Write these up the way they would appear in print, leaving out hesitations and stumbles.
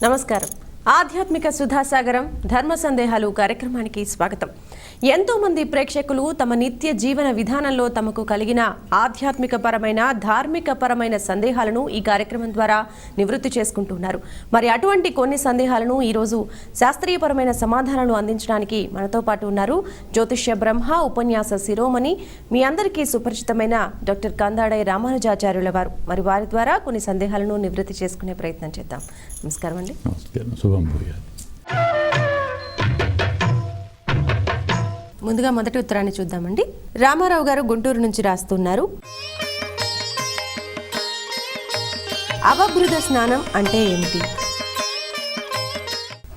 నమస్కారం. ఆధ్యాత్మిక సుధాసాగరం ధర్మ సందేహాలు కార్యక్రమానికి స్వాగతం. ఎంతో మంది ప్రేక్షకులు తమ నిత్య జీవన విధానంలో తమకు కలిగిన ఆధ్యాత్మిక పరమైన ధార్మిక పరమైన సందేహాలను ఈ కార్యక్రమం ద్వారా నివృత్తి చేసుకుంటున్నారు. మరి అటువంటి కొన్ని సందేహాలను ఈరోజు శాస్త్రీయపరమైన సమాధానాలు అందించడానికి మనతో పాటు ఉన్నారు జ్యోతిష్య బ్రహ్మ ఉపన్యాస శిరోమణి మీ అందరికీ సుపరిచితమైన డాక్టర్ కందాడై రామానుజాచార్యుల వారు. మరి వారి ద్వారా కొన్ని సందేహాలను నివృత్తి చేసుకునే ప్రయత్నం చేద్దాం. నమస్కారం అండి. నమస్కారం. శుభం భూయాత్. ముందుగా మొదటి ఉత్తరాన్ని చూద్దామండి. రామారావు గారు గుంటూరు నుంచి రాస్తున్నారు. అవబృధ స్నానం అంటే ఏమిటి?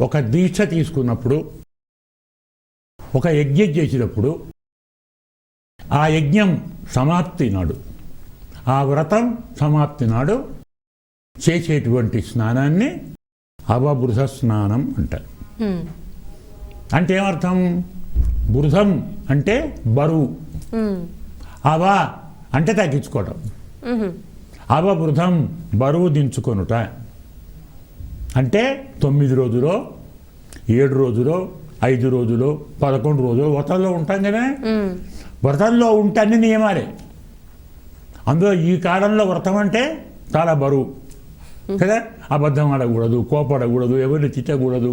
ఒక దీక్ష తీసుకున్నప్పుడు, ఒక యజ్ఞం చేసినప్పుడు, ఆ యజ్ఞం సమాప్తి నాడు, ఆ వ్రతం సమాప్తి నాడు చేసేటువంటి స్నానాన్ని అవబృధ స్నానం అంటారు. అంటే ఏమర్థం? బృధం అంటే బరువు, అవ అంటే తగ్గించుకోవటం, అవబృధం బరువు దించుకొనుట. అంటే 9 రోజులో, 7 రోజులో, 5 రోజులో, 11 రోజులు వ్రతంలో ఉంటాం కదా. వ్రతంలో ఉంటే అన్ని నియమాలే. అందులో ఈ కాలంలో వ్రతం అంటే చాలా బరువు కదా. అబద్ధం ఆడకూడదు, కోపడకూడదు, ఎవరిని తిట్టకూడదు,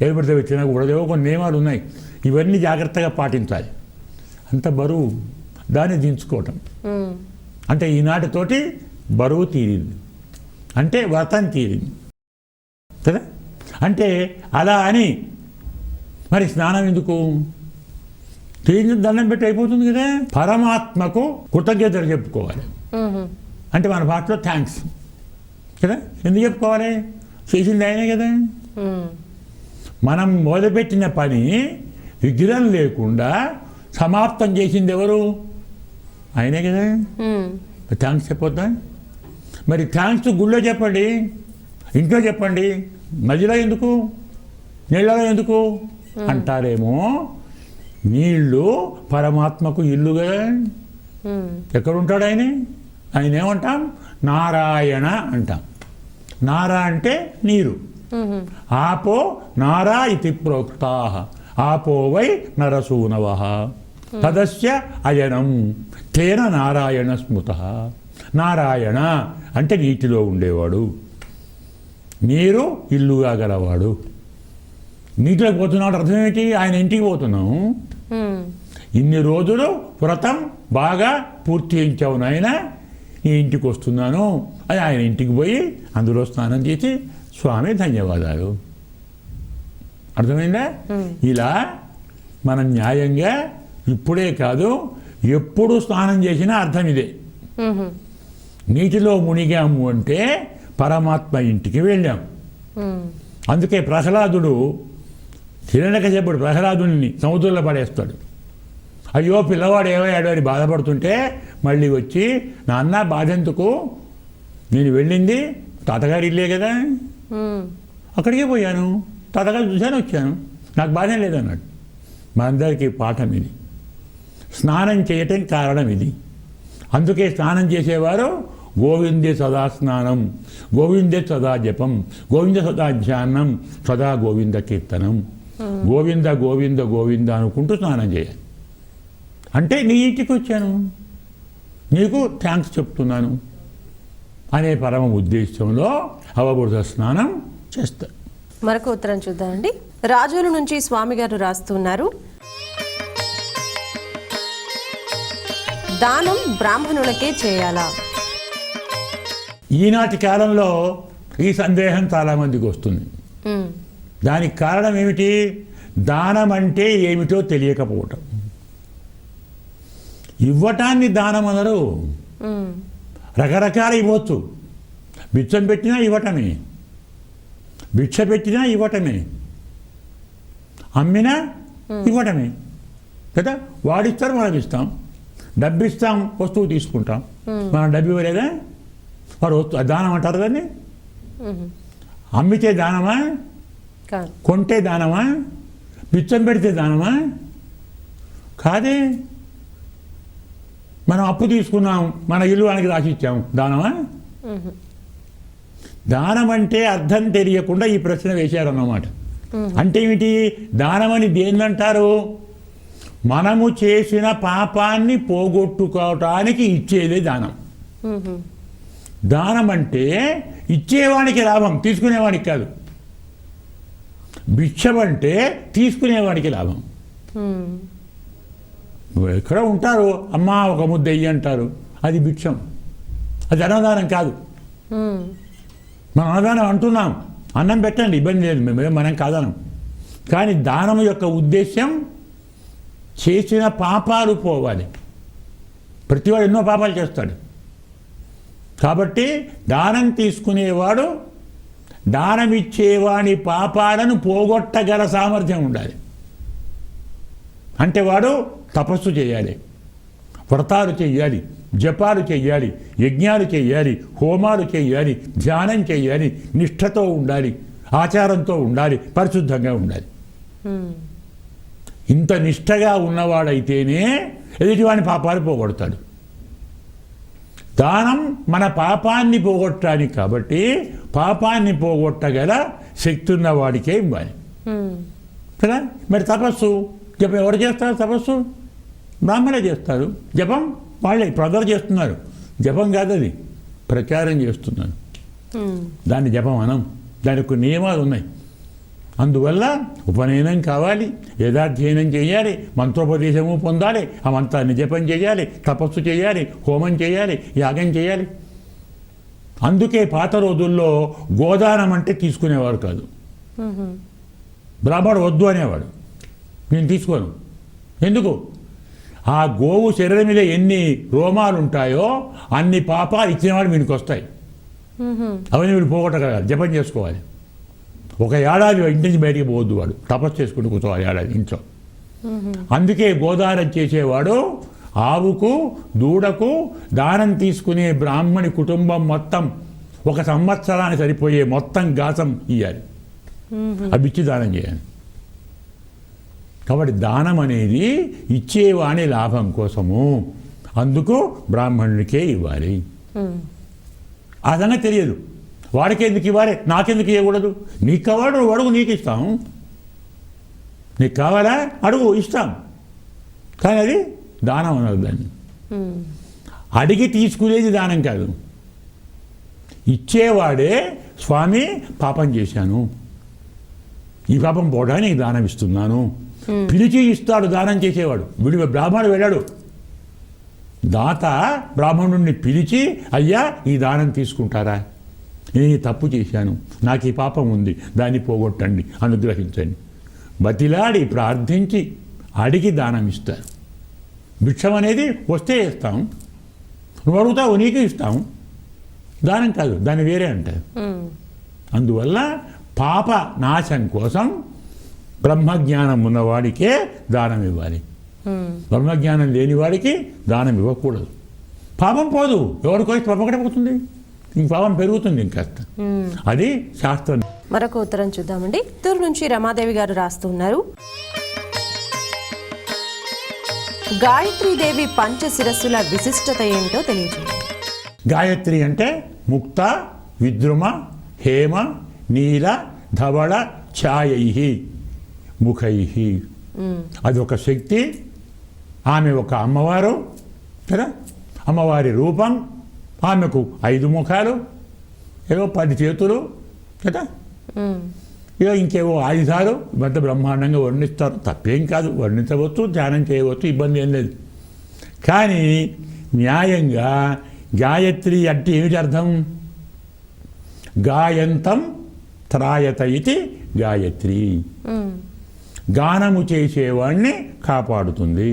ఎవరి పడితే తినకూడదు, ఏవో కొన్ని నియమాలు ఉన్నాయి. ఇవన్నీ జాగ్రత్తగా పాటించాలి. అంత బరువు దాన్ని దించుకోవటం అంటే ఈనాటితోటి బరువు తీరింది, అంటే వ్రతం తీరింది కదా. అంటే అలా అని మరి స్నానం ఎందుకు? తీరిన దండం పెట్టి అయిపోతుంది కదా. పరమాత్మకు కృతజ్ఞతలు చెప్పుకోవాలి. అంటే మన భాషలో థ్యాంక్స్ కదా. ఎందుకు చెప్పుకోవాలి? చేసింది ఆయనే కదా. మనం మొదలుపెట్టిన పని విగ్రహం లేకుండా సమాప్తం చేసింది ఎవరు? ఆయనే కదా. థ్యాంక్స్ చెప్పొద్దా? మరి థ్యాంక్స్ గుళ్ళో చెప్పండి, ఇంట్లో చెప్పండి, మధ్యలో ఎందుకు, నీళ్ళలో ఎందుకు అంటారేమో. నీళ్ళు పరమాత్మకు ఇల్లు కదా. ఎక్కడుంటాడు ఆయన? ఆయన ఏమంటాం? నారాయణ అంటాం. నారా అంటే నీరు. ఆపో నారా ఇతి ప్రోక్తా ఆపో వై నరసూనవ తదస్య అయనం తేన నారాయణ స్మృత. నారాయణ అంటే నీటిలో ఉండేవాడు, నీరు ఇల్లుగా గలవాడు. నీటిలోకి పోతున్నాడు అర్థం ఏంటి? ఆయన ఇంటికి పోతున్నాం. ఇన్ని రోజులు వ్రతం బాగా పూర్తి చేయించావు నాయన, నీ ఇంటికి వస్తున్నాను అని ఆయన ఇంటికి పోయి అందులో స్నానం చేసి స్వామి ధన్యవాదాలు. అర్థమైందా? ఇలా మనం న్యాయంగా ఇప్పుడే కాదు ఎప్పుడు స్నానం చేసినా అర్థం ఇదే. నీటిలో మునిగాము అంటే పరమాత్మ ఇంటికి వెళ్ళాం. అందుకే ప్రహ్లాదుడు హిరణ్యకశిపుడు ప్రహ్లాదుని సముద్రంలో పడేస్తాడు. అయ్యో పిల్లవాడు ఏమయ్యాడు అని బాధపడుతుంటే మళ్ళీ వచ్చి, నాన్న బాధ ఎందుకు, నేను వెళ్ళింది తాతగారి ఇల్లే కదా, అక్కడికే పోయాను, తాతగారు చూశాను వచ్చాను, నాకు బాధ లేదన్నాడు. మనందరికీ పాఠం ఇది. స్నానం చేయటం కారణం ఇది. అందుకే స్నానం చేసేవారు గోవిందే సదా స్నానం, గోవిందే సదా జపం, గోవింద సదా ధ్యానం, సదా గోవింద కీర్తనం, గోవింద గోవింద గోవింద అనుకుంటూ స్నానం చేయాలి. అంటే నీ ఇంటికి వచ్చాను, నీకు థ్యాంక్స్ చెప్తున్నాను అనే పరమ ఉద్దేశంలో అవబృధ స్నానం చేస్తారు. మరొక ఉత్తరం చూద్దామండి. రాజుల నుంచి స్వామి గారు రాస్తున్నారు. దానం బ్రాహ్మణులకే చేయాలా? ఈనాటి కాలంలో ఈ సందేహం చాలామందికి వస్తుంది. దానికి కారణం ఏమిటి? దానం అంటే ఏమిటో తెలియకపోవటం. ఇవ్వటాన్ని దానం అనరు. రకరకాల ఇవ్వచ్చు. బిచ్చం పెట్టినా ఇవ్వటమే, భిక్ష పెట్టినా ఇవ్వటమే, అమ్మినా ఇవ్వటమే కదా. వాడిస్తారు, మనం ఇస్తాం. డబ్బు ఇస్తాం, వస్తువు తీసుకుంటాం. మనం డబ్బు ఇవ్వలేదా? వాడు దానం అంటారు దాన్ని. అమ్మితే దానమా? కొంటే దానమా? బిచ్చం పెడితే దానమా? కాదే. మనం అప్పు తీసుకున్నాం, మన ఇల్లు వానికి రాసి ఇచ్చాము, దానమా? దానం అంటే అర్థం తెలియకుండా ఈ ప్రశ్న వేశారన్నమాట. అంటే ఏమిటి దానం అని దేన్నంటారు? మనము చేసిన పాపాన్ని పోగొట్టుకోవటానికి ఇచ్చేదే దానం. దానం అంటే ఇచ్చేవానికి లాభం, తీసుకునేవానికి కాదు. భిక్షం అంటే తీసుకునేవాడికి లాభం. ఎక్కడ ఉంటారు, అమ్మా ఒక ముద్ద వెయ్యి అంటారు, అది భిక్షం, అది అన్నదానం కాదు. మనం అన్నదానం అంటున్నాం, అన్నం పెట్టండి ఇబ్బంది లేదు, మనం కాదనం. కానీ దానం యొక్క ఉద్దేశ్యం చేసిన పాపాలు పోవాలి. ప్రతివాడు ఎన్నో పాపాలు చేస్తాడు. కాబట్టి దానం తీసుకునేవాడు దానమిచ్చేవాని పాపాలను పోగొట్టగల సామర్థ్యం ఉండాలి. అంటే వాడు తపస్సు చేయాలి, వ్రతాలు చేయాలి, జపాలు చేయాలి, యజ్ఞాలు చేయాలి, హోమాలు చేయాలి, ధ్యానం చేయాలి, నిష్ఠతో ఉండాలి, ఆచారంతో ఉండాలి, పరిశుద్ధంగా ఉండాలి. ఇంత నిష్ఠగా ఉన్నవాడైతేనే ఎదుటివాని పాపాలు పోగొడతాడు. దానం మన పాపాన్ని పోగొట్టడానికి, కాబట్టి పాపాన్ని పోగొట్టగల శక్తి ఉన్నవాడికే ఇవ్వాలి కదా. మరి తపస్సు జపం ఎవరు చేస్తారు? తపస్సు బ్రాహ్మణే చేస్తారు. జపం వాళ్ళే ప్రజలు చేస్తున్నారు. జపం కాదు, అది ప్రచారం చేస్తున్నారు. దాన్ని జపం అనం. దానికి కొన్ని నియమాలు ఉన్నాయి. అందువల్ల ఉపనయనం కావాలి, వేదాధ్యయనం చేయాలి, మంత్రోపదేశము పొందాలి, ఆ మంత్రాన్ని జపం చేయాలి, తపస్సు చేయాలి, హోమం చేయాలి, యాగం చేయాలి. అందుకే పాత రోజుల్లో గోదానం అంటే తీసుకునేవారు కాదు. బ్రాహ్మణుడు వద్దు అనేవాడు, నేను తీసుకోను. ఎందుకు? ఆ గోవు శరీరం మీద ఎన్ని రోమాలు ఉంటాయో అన్ని పాపాలు ఇచ్చినవాడు వీనికి వస్తాయి. అవన్నీ వీడు పోగొట్టగలగాలి, జపం చేసుకోవాలి. ఒక ఏడాది ఇంటి నుంచి బయటికి పోవద్దు, వాడు తపస్సు చేసుకుంటూ కూర్చోవాలి ఏడాది ఇంట్లో. అందుకే గోదానం చేసేవాడు ఆవుకు దూడకు దానం తీసుకునే బ్రాహ్మణి కుటుంబం మొత్తం ఒక సంవత్సరానికి సరిపోయే మొత్తం గాసం ఇవ్వాలి, అవి ఇచ్చి దానం చేయాలి. కాబట్టి దానం అనేది ఇచ్చేవాని లాభం కోసము, అందుకు బ్రాహ్మణుడికే ఇవ్వాలి. ఆ సంగతి తెలియదు. వాడికి ఎందుకు ఇవ్వాలి, నాకెందుకు ఇవ్వకూడదు? నీకు కావాడు నువ్వు అడుగు, నీకు ఇస్తాం. నీకు కావాలా అడుగు, ఇస్తాం. కానీ అది దానం అన్నారు. దాన్ని అడిగి తీసుకునేది దానం కాదు. ఇచ్చేవాడే స్వామి పాపం చేశాను, ఈ పాపం పోవడానికి నీకు దానం ఇస్తున్నాను, పిలిచి ఇస్తాడు దానం చేసేవాడు. వీడు బ్రాహ్మణుడు వెళ్ళాడు, దాత బ్రాహ్మణుడిని పిలిచి అయ్యా ఈ దానం తీసుకుంటారా, నేను తప్పు చేశాను, నాకు ఈ పాపం ఉంది, దాన్ని పోగొట్టండి, అనుగ్రహించండి, బతిలాడి ప్రార్థించి అడిగి దానం ఇస్తారు. భిక్షం అనేది వస్తే ఇస్తాం, నువ్వు అడుగుతావు నీకు ఇస్తాం, దానం కాదు, దాన్ని వేరే అంటారు. అందువల్ల పాప నాశం కోసం బ్రహ్మజ్ఞానం ఉన్నవాడికే దానం ఇవ్వాలి. బ్రహ్మజ్ఞానం లేని వాడికి దానం ఇవ్వకూడదు. పాపం పోదు, ఎవరికో పాపం ఒకటే పోతుంది, ఇంక పాపం పెరుగుతుంది ఇంకాస్త. అది శాస్త్రం. మరొక ఉత్తరం చూద్దామండి. చిత్తూరు నుంచి రమాదేవి గారు రాస్తున్నారు. గాయత్రీదేవి పంచశిరస్సుల విశిష్టత ఏమిటో తెలియజేయండి. గాయత్రి అంటే ముక్త, విద్రుమ, హేమ, నీల, ధవళ, ఛాయై, ముఖై. అది ఒక శక్తి, ఆమె ఒక అమ్మవారు కదా. అమ్మవారి రూపం, ఆమెకు 5 ముఖాలు, ఏవో 10 చేతులు కదా, ఏదో ఇంకేవో ఆయుధాలు, పెద్ద బ్రహ్మాండంగా వర్ణిస్తారు. తప్పేం కాదు, వర్ణించవచ్చు, ధ్యానం చేయవచ్చు, ఇబ్బంది ఏం లేదు. కానీ న్యాయంగా గాయత్రి అంటే ఏమిటి అర్థం? గాయంతం త్రాయత ఇది గాయత్రి. గానము చేసేవాడిని కాపాడుతుంది,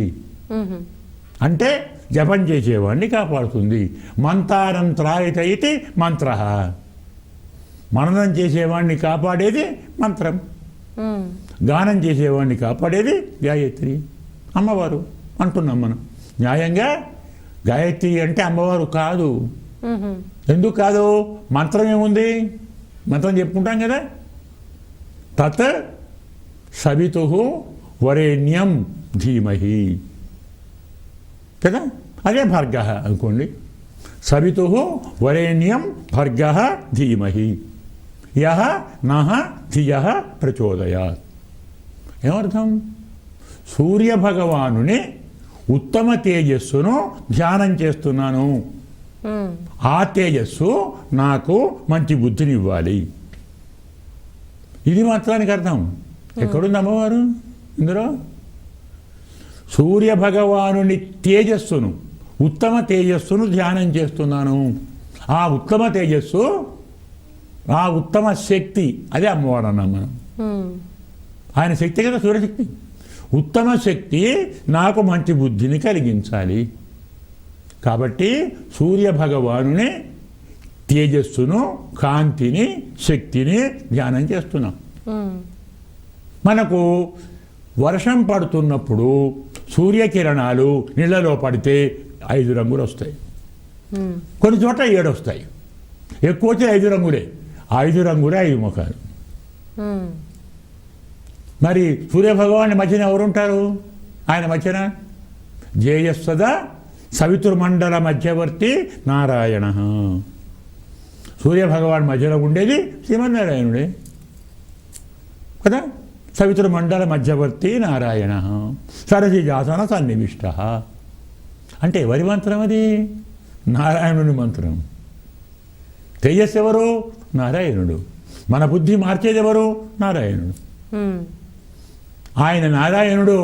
అంటే జపం చేసేవాడిని కాపాడుతుంది. మంతారం త్రాయత ఇది మంత్ర. మననం చేసేవాడిని కాపాడేది మంత్రం, గానం చేసేవాడిని కాపాడేది గాయత్రి, అమ్మవారు అంటున్నాం మనం. న్యాయంగా గాయత్రి అంటే అమ్మవారు కాదు. ఎందుకు కాదు? మంత్రం ఏముంది? మంత్రం చెప్పుకుంటాం కదా, తత్ సవితుః వరేణ్యం ధీమహి కదా, అదే భర్గః అనుకోండి. సవితుః వరేణ్యం భర్గః ధీమహి. యహ నహ ధియ ప్రచోదయాత్. ఏమర్థం? సూర్యభగవానుని ఉత్తమ తేజస్సును ధ్యానం చేస్తున్నాను. ఆ తేజస్సు నాకు మంచి బుద్ధిని ఇవ్వాలి. ఇది మాత్రానికి అర్థం. ఎక్కడుంది అమ్మవారు ఇందులో? సూర్యభగవానుని తేజస్సును, ఉత్తమ తేజస్సును ధ్యానం చేస్తున్నాను. ఆ ఉత్తమ తేజస్సు, ఆ ఉత్తమ శక్తి, అదే అమ్మవారు అన్నాం మనం. ఆయన శక్తి కదా సూర్యశక్తి. ఉత్తమ శక్తి నాకు మంచి బుద్ధిని కలిగించాలి. కాబట్టి సూర్యభగవానుని తేజస్సును, కాంతిని, శక్తిని ధ్యానం చేస్తున్నాం. మనకు వర్షం పడుతున్నప్పుడు సూర్యకిరణాలు నీళ్ళలో పడితే 5 రంగులు వస్తాయి. కొన్ని చోట్ల 7 వస్తాయి. ఎక్కువ వచ్చే 5 రంగులే. 5 రంగులే 5 ముఖాలు. మరి సూర్యభగవాన్ మధ్యన ఎవరుంటారు? ఆయన మధ్యన జేయస్సద సవితుర్మండల మధ్యవర్తి నారాయణ. సూర్యభగవాన్ మధ్యలో ఉండేది శ్రీమన్నారాయణుడే కదా. సవితుర్మండల మధ్యవర్తి నారాయణ సరసిజాసన సన్నివిష్ట. అంటే ఎవరి మంత్రం అది? నారాయణుని మంత్రం. తేజస్సు ఎవరు? నారాయణుడు. మన బుద్ధి మార్చేది ఎవరు? నారాయణుడు. ఆయన నారాయణుడు,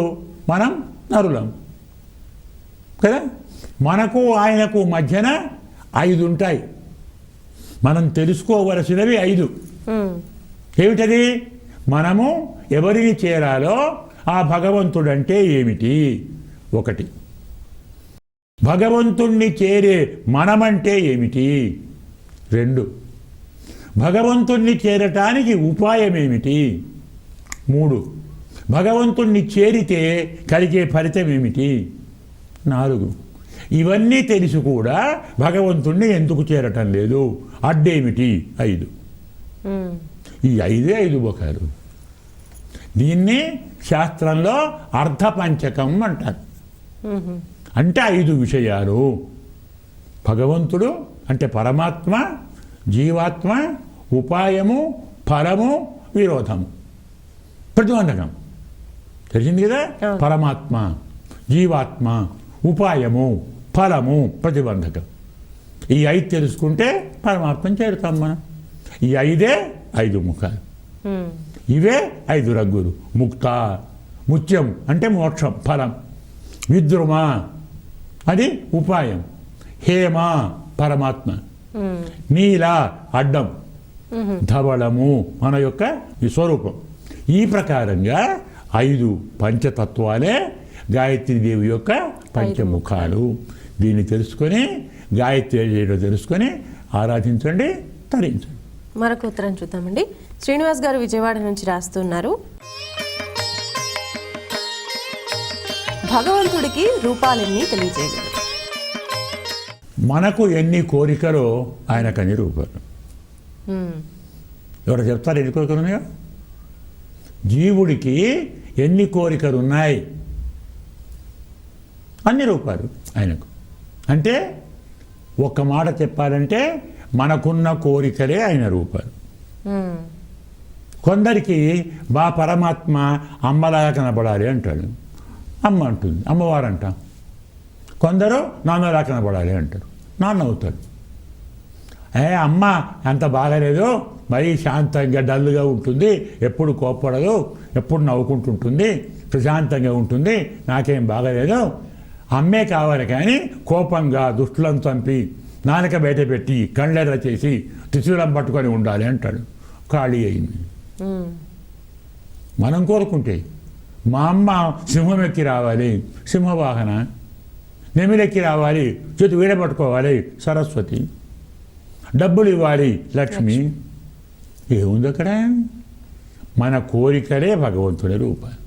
మనం నరులం కదా. మనకు ఆయనకు మధ్యన 5 ఉంటాయి. మనం తెలుసుకోవలసినవి 5. ఏమిటది? మనము ఎవరిని చేరాలో ఆ భగవంతుడంటే ఏమిటి? 1. భగవంతుణ్ణి చేరే మనమంటే ఏమిటి? 2. భగవంతుణ్ణి చేరటానికి ఉపాయం ఏమిటి? 3. భగవంతుణ్ణి చేరితే కలిగే ఫలితం ఏమిటి? 4. ఇవన్నీ తెలిసి కూడా భగవంతుణ్ణి ఎందుకు చేరటం లేదు? అడ్డేమిటి? 5. ఈ 5 ముఖాలు. దీన్ని శాస్త్రంలో అర్ధపంచకం అంటారు. అంటే 5 విషయాలు. భగవంతుడు అంటే పరమాత్మ, జీవాత్మ, ఉపాయము, ఫలము, విరోధము, ప్రతిబంధకం. తెలిసింది కదా. పరమాత్మ, జీవాత్మ, ఉపాయము, ఫలము, ప్రతిబంధకం. ఈ 5 తెలుసుకుంటే పరమాత్మను చేరుతాం మనం. ఈ 5 ముఖాలు. ఇవే 5 రంగులు. ముక్త, ముత్యం అంటే మోక్షం, ఫలం. విద్రుమ అది ఉపాయం. హేమ పరమాత్మ. నీల అడ్డం. ధవళము మన యొక్క స్వరూపం. ఈ ప్రకారంగా 5 పంచతత్వాలే గాయత్రీదేవి యొక్క పంచముఖాలు. దీన్ని తెలుసుకొని గాయత్రి చేయడం తెలుసుకొని ఆరాధించండి, తరించండి. మరొక ఉత్తరం చూద్దామండి. శ్రీనివాస్ గారు విజయవాడ నుంచి రాస్తున్నారు. భగవంతుడికి రూపాలన్నీ తెలియజేయగలరు. మనకు ఎన్ని కోరికలో ఆయనకు అన్ని రూపాలు. ఎవరు చెప్తారు ఎన్ని కోరికలు ఉన్నాయో? జీవుడికి ఎన్ని కోరికలు ఉన్నాయి? అన్ని రూపాలు ఆయనకు. అంటే ఒక్క మాట చెప్పాలంటే మనకున్న కోరికలే ఆయన రూపాలు. కొందరికి బా పరమాత్మ అమ్మలాగా కనబడాలి అంటాడు, అమ్మ అంటుంది, అమ్మవారు అంటాం. కొందరు నాన్నలా కనబడాలి అంటారు, నాన్న అవుతాడు. అమ్మ అంత బాగాలేదు, మరీ శాంతంగా డల్గా ఉంటుంది, ఎప్పుడు కోప్పడదు, ఎప్పుడు నవ్వుకుంటుంటుంది, ప్రశాంతంగా ఉంటుంది, నాకేం బాగాలేదు, అమ్మే కావాలి కానీ కోపంగా దుష్టులను చంపి నాలుక బయట పెట్టి కళ్ళెర్ర చేసి త్రిశూలం పట్టుకొని ఉండాలి అంటాడు. ఖాళీ అయింది. మనం కోరుకుంటే మా అమ్మ సింహం ఎక్కి రావాలి, సింహవాహన, నెమిలెక్కి రావాలి, చేతి వీడ పట్టుకోవాలి, సరస్వతి, డబ్బులు ఇవ్వాలి, లక్ష్మి. ఏముంది అక్కడ? మన కోరికలే భగవంతుడి రూపాలు.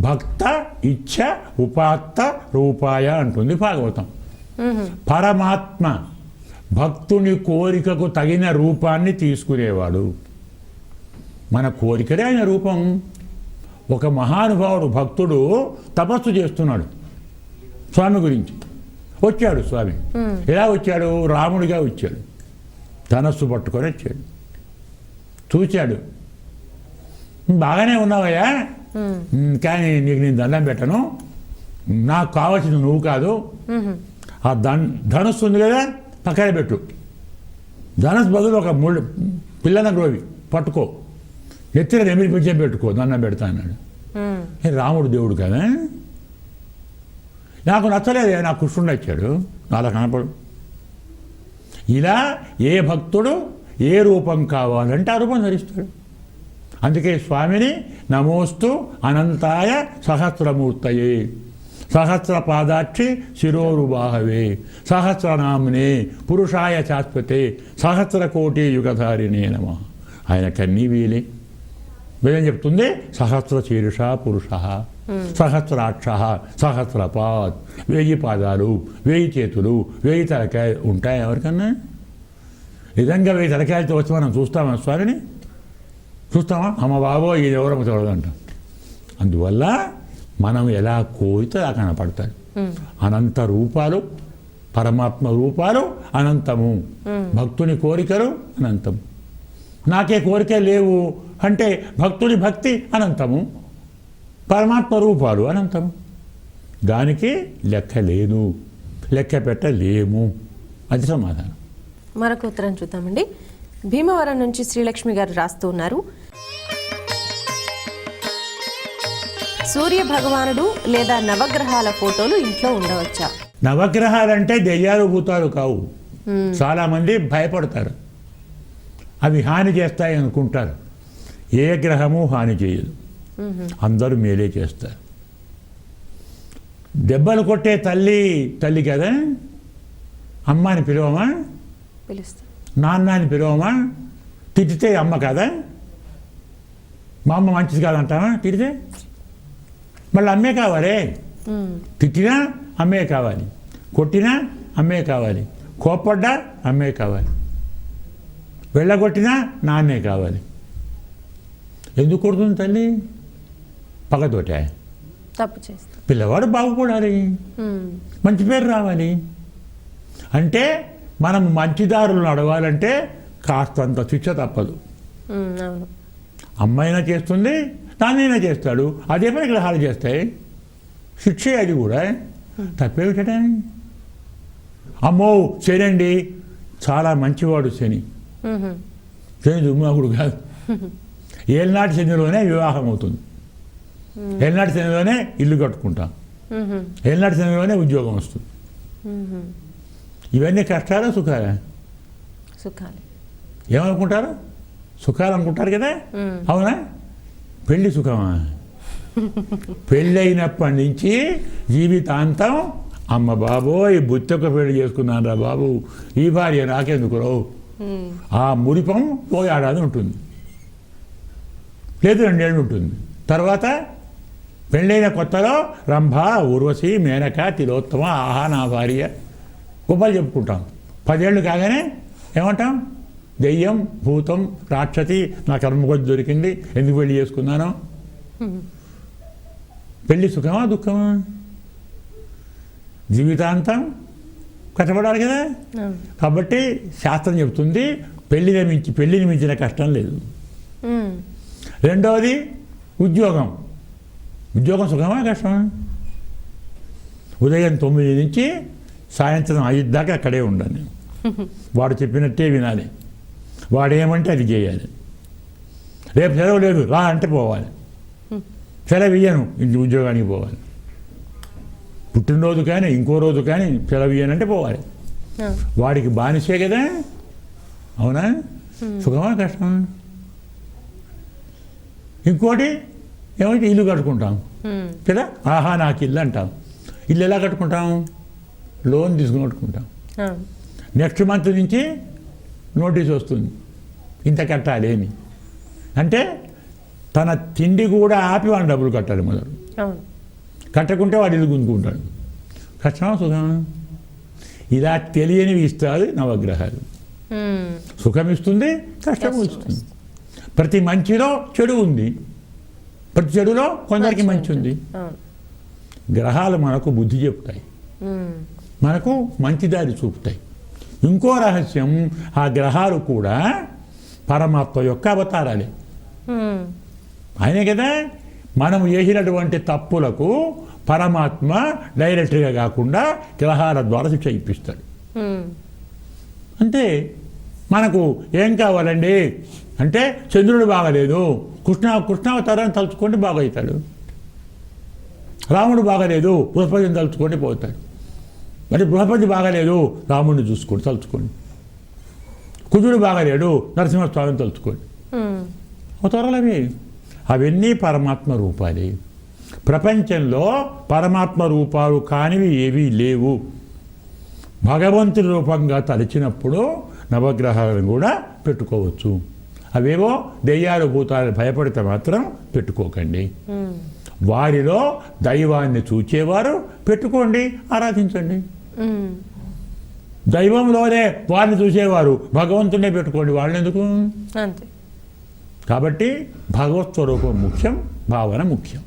భక్త ఇచ్ఛ ఉపాత్త రూపాయ అంటుంది భాగవతం. పరమాత్మ భక్తుని కోరికకు తగిన రూపాన్ని తీసుకునేవాడు. మన కోరికలే ఆయన రూపం. ఒక మహానుభావుడు భక్తుడు తపస్సు చేస్తున్నాడు స్వామి గురించి. వచ్చాడు స్వామి. ఎలా వచ్చాడు? రాముడిగా వచ్చాడు, ధనస్సు పట్టుకొని వచ్చాడు. చూశాడు, బాగానే ఉన్నావయ్యా, కానీ నీకు నేను దండం పెట్టను, నాకు కావాల్సింది నువ్వు కాదు, ఆ ధనుస్సు ఉంది కదా పక్కన పెట్టు, ధనుసు బదులు ఒక పిల్లన గ్రోవి పట్టుకో, నెత్తిన నెమిలి పిచ్చే పెట్టుకో, దండం పెడతా అన్నాడు. రాముడు దేవుడు కదా, నాకు నచ్చలేదు, నాకు కృష్ణుడు నచ్చాడు, అలా కనపడు. ఇలా ఏ భక్తుడు ఏ రూపం కావాలంటే ఆ రూపం ధరిస్తాడు. అందుకే స్వామిని నమోస్తు అనంతాయ సహస్రమూర్తయే సహస్రపాదాక్షి శిరోరుబాహవే సహస్రనామ్నే పురుషాయ శాశ్వతే సహస్రకోటి యుగధారిణే నమః. ఆయన కన్నీ వీలే. వేదం చెప్తుంది సహస్ర శీర్ష పురుష సహస్రాక్ష సహస్రపాద్, 1000 పాదాలు, 1000 చేతులు, 1000 తలకాయలు ఉంటాయి ఎవరికన్నా? నిజంగా 1000 తలకాయలతో వచ్చి మనం చూస్తామా స్వామిని? చూస్తామా? అమ్మ బాబో ఇది ఎవరో చూడదంటాం. అందువల్ల మనం ఎలా కోరితే అలా కనపడతాడు. అనంత రూపాలు, పరమాత్మ రూపాలు అనంతము, భక్తుని కోరికలు అనంతము. నాకే కోరిక లేవు అంటే భక్తుని భక్తి అనంతము, పరమాత్మ రూపాలు అనంతము. దానికి లెక్క లేదు, లెక్క పెట్టలేము. అది సమాధానం. మరొక ఉత్తరం చూద్దామండి. భీమవరం నుంచి శ్రీలక్ష్మి గారు రాస్తూ ఉన్నారు. సూర్య భగవానుడు లేదా నవగ్రహాల ఫోటోలు ఇంట్లో ఉండవచ్చా? నవగ్రహాలంటే దెయ్యాలు భూతాలు కావు. చాలామంది భయపడతారు, అవి హాని చేస్తాయి అనుకుంటారు. ఏ గ్రహము హాని చేయదు, అందరూ మేలే చేస్తారు. దెబ్బలు కొట్టే తల్లి కదా, అమ్మ అని పిలవమా? పిలుస్తా. నాన్న అని పిలవమా? తిట్టితే అమ్మ కదా, మా అమ్మ మంచిది కాదంటావా? తిడితే మళ్ళీ అమ్మే కావాలి. తిట్టినా అమ్మే కావాలి, కొట్టినా అమ్మే కావాలి, కోప్పడ్డా అమ్మే కావాలి, వెళ్ళగొట్టినా నాన్నే కావాలి. ఎందుకు కొడుతుంది తల్లి? పగతోటే. తప్పు చేస్తా. పిల్లవాడు బాగుపడాలి, మంచి పేరు రావాలి. అంటే మనం మంచిదారులు నడవాలంటే కాస్తంత శిక్ష తప్పదు. అమ్మైనా చేస్తుంది, నాన్నైనా చేస్తాడు, అదే పని గ్రహాలు చేస్తాయి. శిక్షే అది కూడా. తప్పేమిటా? అమ్మో శనండి, చాలా మంచివాడు శని. శని దుర్మార్గుడు కాదు. ఏళ్ళనాటి శనిలోనే వివాహం అవుతుంది, ఏళ్ళనాటి శనిలోనే ఇల్లు కట్టుకుంటాం, ఏళ్ళనాటి శనిలోనే ఉద్యోగం వస్తుంది. ఇవన్నీ కష్టాలా సుఖాలా? సుఖాలు. ఏమనుకుంటారు? సుఖాలు అనుకుంటారు కదా. అవునా? పెళ్ళి సుఖమా? పెళ్ళైనప్పటి నుంచి జీవితాంతం అమ్మ బాబోయ్ బుత్తొక్క పెళ్లి చేసుకున్నాను రా బాబు, ఈ భార్య నాకెందుకు రావు, ఆ మురిపం ఓ ఏడాది ఉంటుంది, లేదు 2 ఏళ్ళు ఉంటుంది. తర్వాత పెళ్ళైన కొత్తలో రంభ, ఊర్వశి, మేనక, తిలోత్తమ, ఆహా నా భార్య గొప్పలు చెప్పుకుంటాం. 10 ఏళ్ళు కాగానే ఏమంటాం? దెయ్యం, భూతం, రాక్షసి, నా కర్మకొద్ది దొరికింది, ఎందుకు పెళ్లి చేసుకున్నాను? పెళ్ళి సుఖమా దుఃఖమా? జీవితాంతం కష్టపడాలి కదా. కాబట్టి శాస్త్రం చెబుతుంది పెళ్ళిని మించిన కష్టం లేదు. రెండవది ఉద్యోగం. ఉద్యోగం సుఖమా కష్టమా? ఉదయం 9 నుంచి సాయంత్రం 5 దాకా అక్కడే ఉండాలి. వాడు చెప్పినట్టే వినాలి, వాడు ఏమంటే అది చేయాలి. రేపు సెలవు లేదు రా అంటే పోవాలి, సెలవు ఇయ్యను ఇంటి ఉద్యోగానికి పోవాలి. పుట్టినరోజు కానీ ఇంకో రోజు కానీ సెలవు ఇయ్యనంటే పోవాలి. వాడికి బానిసే కదా. అవునా? సుఖమా కష్టమా? ఇంకోటి ఏమంటే ఇల్లు కట్టుకుంటాం కదా, ఆహా నాకు ఇల్లు అంటాం. ఇల్లు ఎలా కట్టుకుంటాం? లోన్ తీసుకుని కట్టుకుంటాం. నెక్స్ట్ మంత్ నుంచి నోటీస్ వస్తుంది, ఇంత కట్టాలి అని. అంటే తన తిండి కూడా ఆపి వాడిని డబ్బులు కట్టాలి మొదలు. కట్టకుంటే వాడు ఇల్లు గుంజుకుంటాడు. కష్టమా సుఖమా? ఇలా తెలియనివి ఇస్తుంది నవగ్రహాలు. సుఖం ఇస్తుంది, కష్టం ఇస్తుంది. ప్రతి మంచిలో చెడు ఉంది, ప్రతి చెడులో కొందరికి మంచి ఉంది. గ్రహాలు మనకు బుద్ధి చెప్తాయి, మనకు మంచి దారి చూపుతాయి. ఇంకో రహస్యం, ఆ గ్రహాలు కూడా పరమాత్మ యొక్క అవతారాలే. ఉమ్, ఆయనే కదా మనం చేసినటువంటి తప్పులకు పరమాత్మ డైరెక్ట్గా కాకుండా గ్రహాల ద్వారా శిక్ష ఇప్పిస్తాడు. ఉమ్, అంటే మనకు ఏం కావాలండి అంటే చంద్రుడు బాగలేదు, కృష్ణావతారాన్ని తలుచుకొని బాగవుతాడు. రాముడు బాగలేదు, బృహస్పతిని తలుచుకొని పోతాడు. మరి బృహస్పతి బాగలేదు, రాముడిని చూసుకోండి తలుచుకోండి. కుజుడు బాగలేడు, నరసింహస్వామిని తలుచుకోండి. ఉమ్, అవతారాలు అవన్నీ పరమాత్మ రూపాలే. ప్రపంచంలో పరమాత్మ రూపాలు కానివి ఏవీ లేవు. భగవంతుని రూపంగా తలచినప్పుడు నవగ్రహాలను కూడా పెట్టుకోవచ్చు. అవేవో దెయ్యాలు భూతాలు భయపడితే మాత్రం పెట్టుకోకండి. ఉమ్, వారిలో దైవాన్ని చూచేవారు పెట్టుకోండి, ఆరాధించండి. ఉమ్. దైవంలోనే వారిని చూసేవారు భగవంతునే పెట్టుకోండి, వాళ్ళని ఎందుకు? అంతే. కాబట్టి భగవత్ స్వరూపం ముఖ్యం, భావన ముఖ్యం.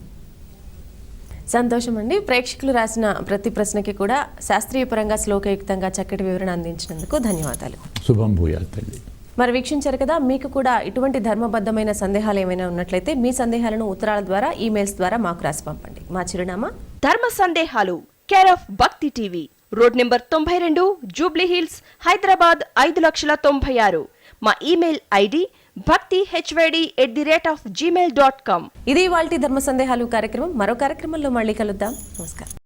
సంతోషం అండి. ప్రేక్షకులు రాసిన ప్రతి ప్రశ్నకి కూడా శాస్త్రీయపరంగా శ్లోకయుక్తంగా చక్కటి వివరణ అందించినందుకు ధన్యవాదాలు. శుభం భూయాత్ తల్లి. మరి వీక్షించారు కదా, మీకు కూడా ఇటువంటి ధర్మబద్ధమైన సందేహాలు ఏమైనా ఉన్నట్లయితే మీ సందేహాలను ఉత్తరాల ద్వారా, ఈమెయిల్స్ ద్వారా మాకు రాసి పంపండి. మా చిరునామా ధర్మ సందేహాలు, కేర్ ఆఫ్ భక్తి TV, road number 92, Jubilee hills, Hyderabad 5,96,000. మా ఈమెయిల్ ఐడి bhaktihyd@gmail.com. ఇది ఇవాల్టి ధర్మ సందేహాలు కార్యక్రమం. మరో కార్యక్రమంలో మళ్ళీ కలుద్దాం. నమస్కారం.